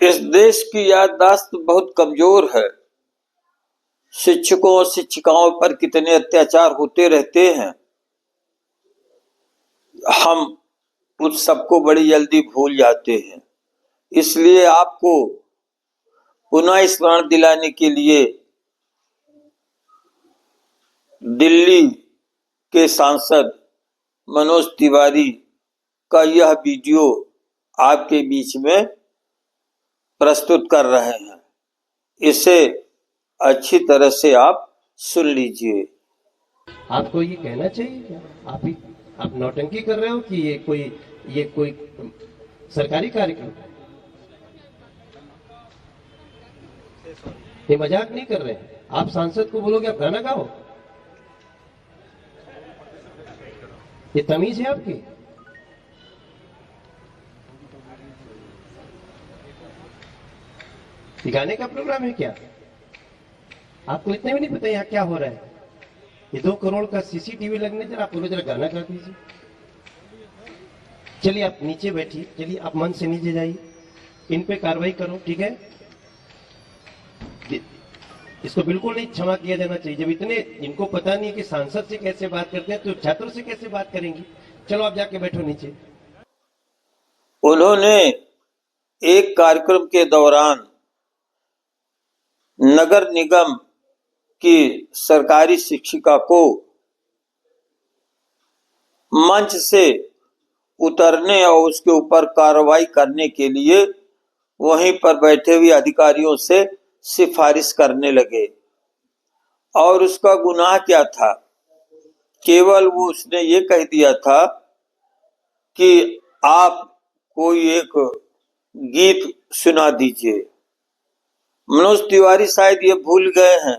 इस देश की याददाश्त बहुत कमजोर है। शिक्षकों और शिक्षिकाओं पर कितने अत्याचार होते रहते हैं, हम उस सबको बड़ी जल्दी भूल जाते हैं। इसलिए आपको पुनः स्मरण दिलाने के लिए दिल्ली के सांसद मनोज तिवारी का यह वीडियो आपके बीच में प्रस्तुत कर रहे हैं। इसे अच्छी तरह से आप सुन लीजिए। आपको ये कहना चाहिए क्या? आप नौटंकी कर रहे हो कि ये कोई सरकारी कार्यक्रम? ये मजाक नहीं कर रहे हैं। आप सांसद को बोलोगे आप गाना गाओ? ये तमीज है आपकी? गाने का प्रोग्राम है क्या? आपको इतने भी नहीं पता यहाँ क्या हो रहा है? ये 2 करोड़ का सीसीटीवी लगने जरा, आप बोलो जरा गाना गा दीजिए। चलिए आप नीचे बैठिए, चलिए आप मन से नीचे जाइए, इन पे कार्रवाई करो, ठीक है? इसको बिल्कुल नहीं क्षमा किया जाना चाहिए। जब इतने इनको पता नहीं है कि सांसद से कैसे बात करते हैं तो छात्रों से कैसे बात करेंगी। चलो आप जाके बैठो नीचे। उन्होंने एक कार्यक्रम के दौरान नगर निगम की सरकारी शिक्षिका को मंच से उतरने और उसके ऊपर कार्रवाई करने के लिए वहीं पर बैठे हुए अधिकारियों से सिफारिश करने लगे। और उसका गुनाह क्या था? केवल वो उसने ये कह दिया था कि आप कोई एक गीत सुना दीजिए। मनोज तिवारी शायद ये भूल गए हैं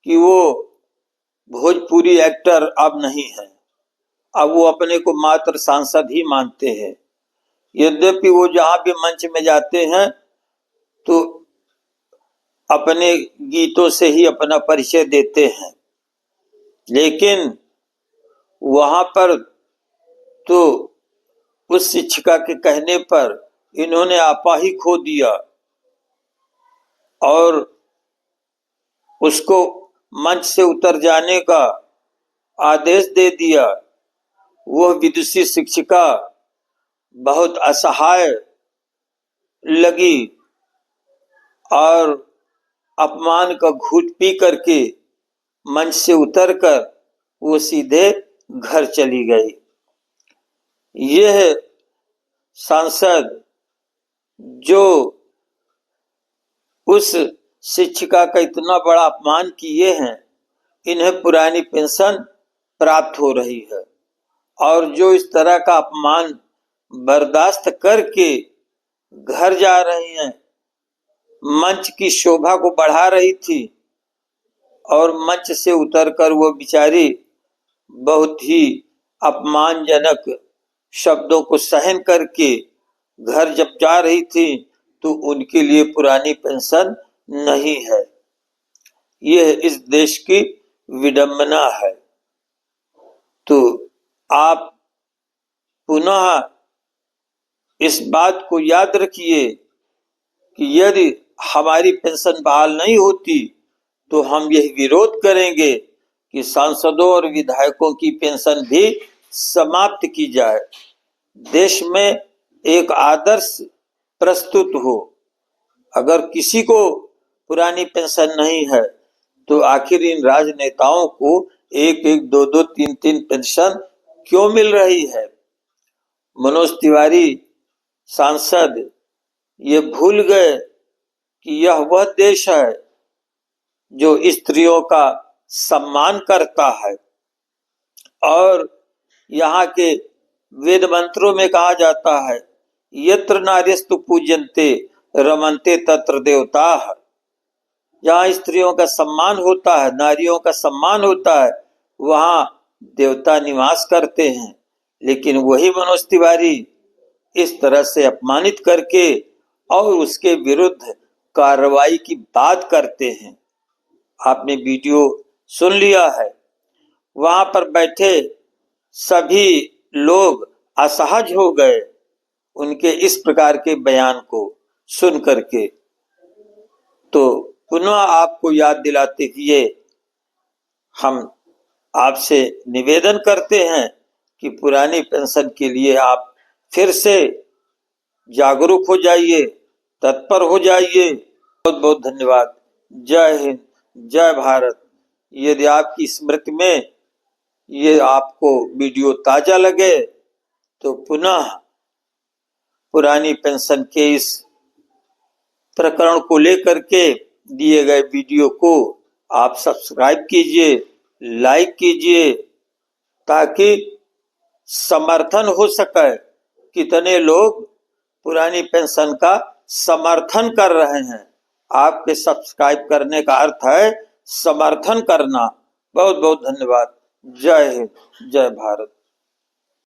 कि वो भोजपुरी एक्टर अब नहीं है। अब वो अपने को मात्र सांसद ही मानते हैं। यद्यपि वो जहां भी मंच में जाते हैं तो अपने गीतों से ही अपना परिचय देते हैं, लेकिन वहां पर तो उस शिक्षिका के कहने पर इन्होंने आपा ही खो दिया और उसको मंच से उतर जाने का आदेश दे दिया। वह विदुषी शिक्षिका बहुत असहाय लगी और अपमान का घूंट पी करके मंच से उतरकर वो सीधे घर चली गई। यह सांसद जो उस शिक्षिका का इतना बड़ा अपमान किए हैं, इन्हें पुरानी पेंशन प्राप्त हो रही है और जो इस तरह का अपमान बर्दाश्त करके घर जा रही हैं, मंच की शोभा को बढ़ा रही थी और मंच से उतरकर वो बेचारी बहुत ही अपमानजनक शब्दों को सहन करके घर जब जा रही थी तो उनके लिए पुरानी पेंशन नहीं है। यह इस देश की विडंबना है। तो आप पुनः इस बात को याद रखिए कि यदि हमारी पेंशन बहाल नहीं होती तो हम यह विरोध करेंगे कि सांसदों और विधायकों की पेंशन भी समाप्त की जाए। देश में एक आदर्श प्रस्तुत हो। अगर किसी को पुरानी पेंशन नहीं है तो आखिर इन राजनेताओं को 1-1, 2-2, 3-3 पेंशन क्यों मिल रही है? मनोज तिवारी सांसद ये भूल गए कि यह वह देश है जो स्त्रियों का सम्मान करता है और यहाँ के वेद मंत्रों में कहा जाता है, यत्र नार्यस्तु पूज्यन्ते रमन्ते तत्र देवताः। जहाँ स्त्रियों का सम्मान होता है, नारियों का सम्मान होता है, वहाँ देवता निवास करते हैं। लेकिन वही मनोज तिवारी इस तरह से अपमानित करके और उसके विरुद्ध कार्रवाई की बात करते हैं। आपने वीडियो सुन लिया है। वहां पर बैठे सभी लोग असहज हो गए उनके इस प्रकार के बयान को सुन करके। तो पुनः आपको याद दिलाते हुए हम आपसे निवेदन करते हैं कि पुरानी पेंशन के लिए आप फिर से जागरूक हो जाइए, तत्पर हो जाइए। बहुत बहुत धन्यवाद। जय हिंद, जय भारत। यदि आपकी स्मृति में ये आपको वीडियो ताजा लगे तो पुनः पुरानी पेंशन के इस प्रकरण को लेकर के दिए गए वीडियो को आप सब्सक्राइब कीजिए, लाइक कीजिए, ताकि समर्थन हो सके। कितने लोग पुरानी पेंशन का समर्थन कर रहे हैं। आपके सब्सक्राइब करने का अर्थ है समर्थन करना। बहुत बहुत धन्यवाद। जय हिंद, जय भारत।